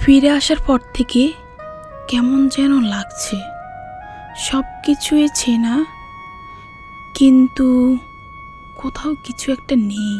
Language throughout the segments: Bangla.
ফিরে আসার পর থেকে কেমন যেন লাগছে, সব কিছুই চেনা, কিন্তু কোথাও কিছু একটা নেই।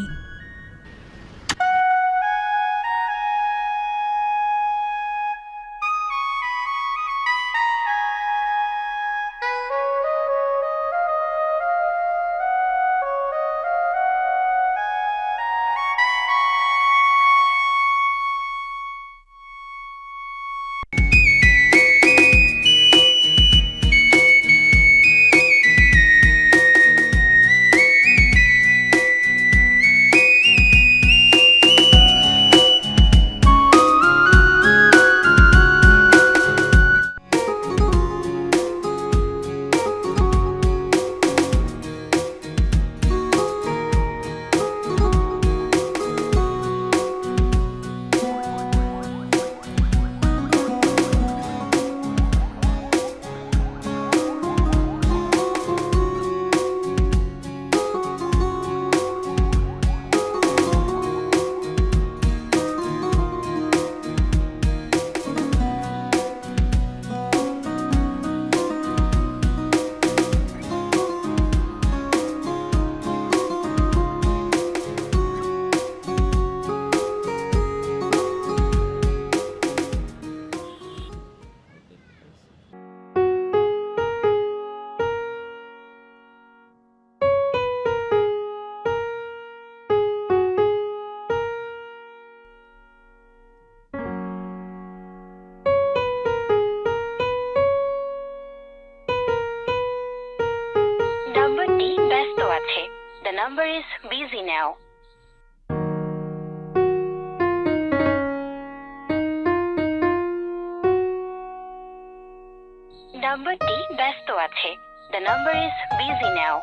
নাম্বারটি ব্যস্ত আছে। The number is busy now. নাম্বারটি ব্যস্ত আছে। The number is busy now.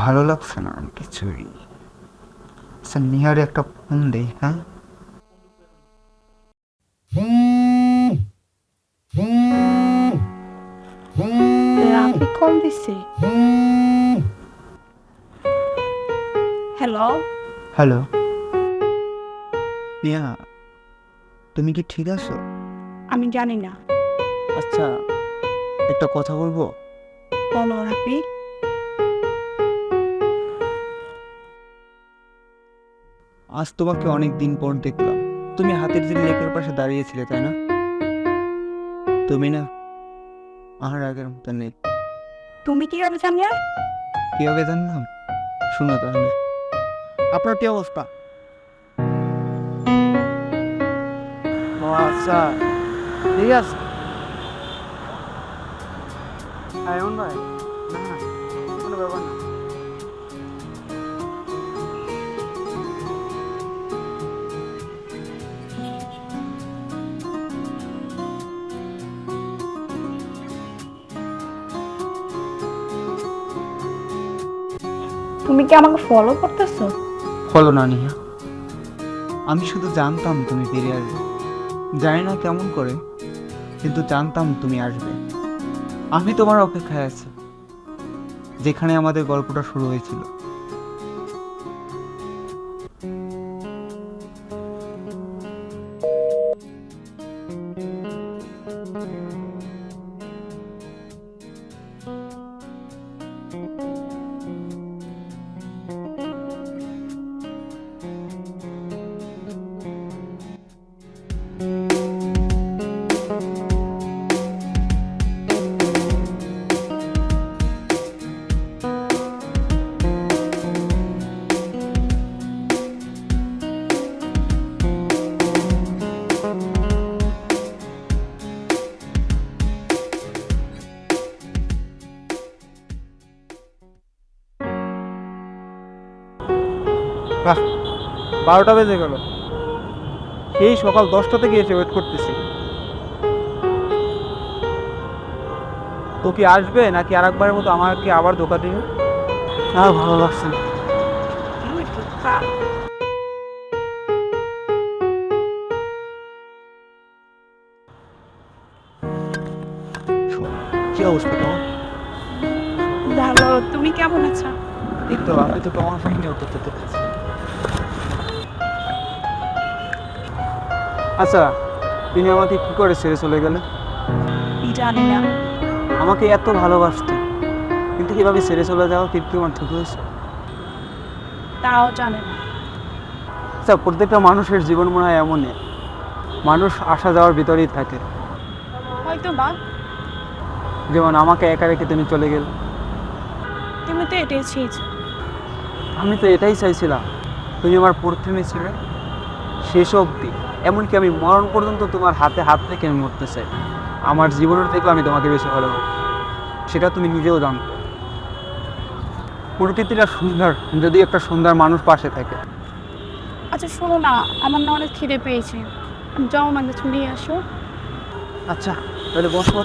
ভালো লাগছে না কিছুই। আচ্ছা নিহারে একটা ফোন দেই। হ্যাঁ রাফি কল দিছে। হ্যালো, হ্যালো নিহা, তুমি কি ঠিক আছো? আমি জানি না। আচ্ছা, একটা কথা বলবো? বলো রাফি। আজ তোমাকে অনেক দিন পর দেখলাম। তুমি হাতের যে লেকের পাশে দাঁড়িয়েছিলে, তাই না? তুমি না আর আগের মতো নেই। তুমি কি করে জানলে? কিভাবে জানলাম? শুনো তাহলে। আপনার কি অবস্থা? ও আচ্ছা, ঠিক আছে। এমন নয়, না কোনো ব্যাপার না। তুমি কি আমাকে ফলো করতেছো? হলো না নিহা, আমি শুধু জানতাম তুমি ফিরে আসবে। জানি না কেমন করে, কিন্তু জানতাম তুমি আসবে। আমি তোমার অপেক্ষায় আছি, যেখানে আমাদের গল্পটা শুরু হয়েছিল। বাহ, 12টা বেজে গেল। এই সকাল 10টা থেকে এসে ওয়েট করতেছি। তো কি আসবে নাকি আর একবারের মতো আমাকে আবার ধোকা দিবে? আর ভালো লাগছে না। কি অবস্থা তোমার? ভালো, তুমি কেমন আছো? এই তো, আমি তো তোমার সঙ্গে করতে চাচ্ছি। আচ্ছা, তুমি আমাকে কি করে ছেড়ে চলে গেলে? জানি না। আমাকে এত ভালোবাসতে, কিন্তু কিভাবে ছেড়ে চলে যাওয়া কি তোমার ঠিক হয়েছে? তাও জানে না। আচ্ছা, প্রত্যেকটা মানুষের জীবন মনে হয় এমনই, মানুষ আসা যাওয়ার ভিতরেই থাকে। হয়তো বা। যেমন আমাকে একা রেখে তুমি চলে গেলে। তুমি তো এটাই চেয়েছো। আমি তো এটাই চাইছিলাম, তুমি আমার প্রথমে ছিলে, শেষ অবধি, এমনকি আমি মরণ পর্যন্ত তোমার হাতে হাত রেখে আমি মরতে চাই। আমার জীবনের থেকেও আমি তোমাকে বেশি ভালোবাসি, সেটা তুমি নিজেও জানতো। প্রকৃতিটা সুন্দর যদি একটা সুন্দর মানুষ পাশে থাকে। আচ্ছা শোনো না, আমার না অনেক খিদে পেয়েছে, যাও না কিছু নিয়ে আসো। আচ্ছা তাহলে বসো,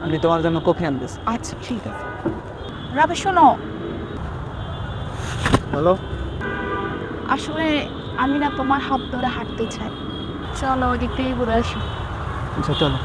আমি তোমার জন্য কফি আনতেছি। আচ্ছা ঠিক আছে। রাবে শোনো, বলো। আসলে আমি না তোমার হাত ধরে হাঁটতে চাই। চলো ওদিক থেকে ঘুরে আসি। আচ্ছা চলো।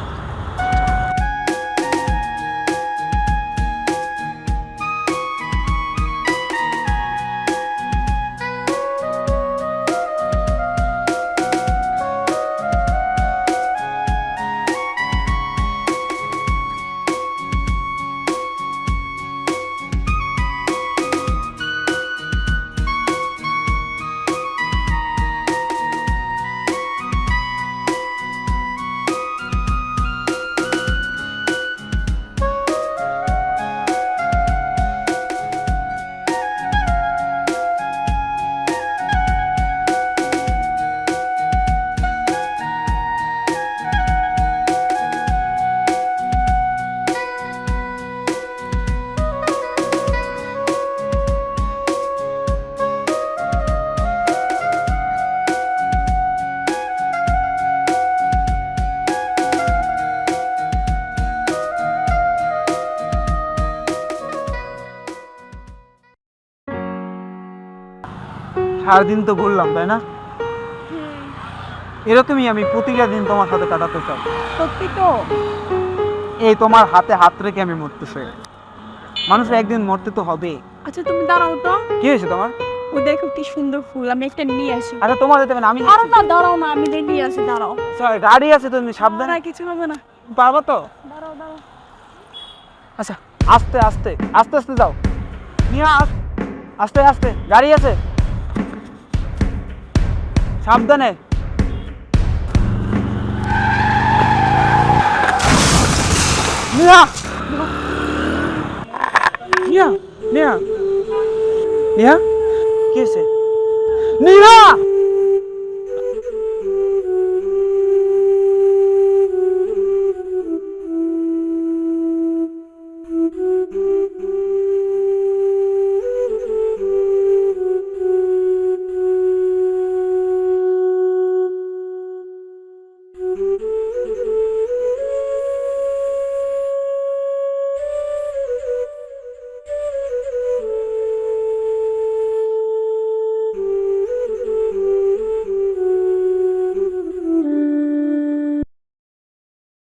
সারাদিন তো ঘুরলাম, তাই না? এরকমই আমি প্রতিটা দিন তোমার সাথে কাটাতে চাই। সত্যি তো? এই তোমার হাতে হাত রেখে আমি মরতে চাই। মানুষের একদিন মরতে তো হবে। আচ্ছা তুমি দাঁড়াও তো। কি হয়েছে তোমার? ওই দেখো কি সুন্দর ফুল, আমি একটা নিয়ে আসি। আচ্ছা তোমার যেতে হবে না, আমি আরে না দাঁড়াও না, আমি নিয়ে আসি, দাঁড়াও। Sorry, গাড়ি আছে, তুমি সাবধানে। না কিছু হবে না। পারবো তো? দাঁড়াও দাঁড়াও। আচ্ছা আস্তে আস্তে আস্তে আস্তে যাও। নিয়া আস্তে আস্তে, গাড়ি আছে, সাবধানে। নিয়া নিয়া নিয়া নিয়া কি হয়েছে? নিয়া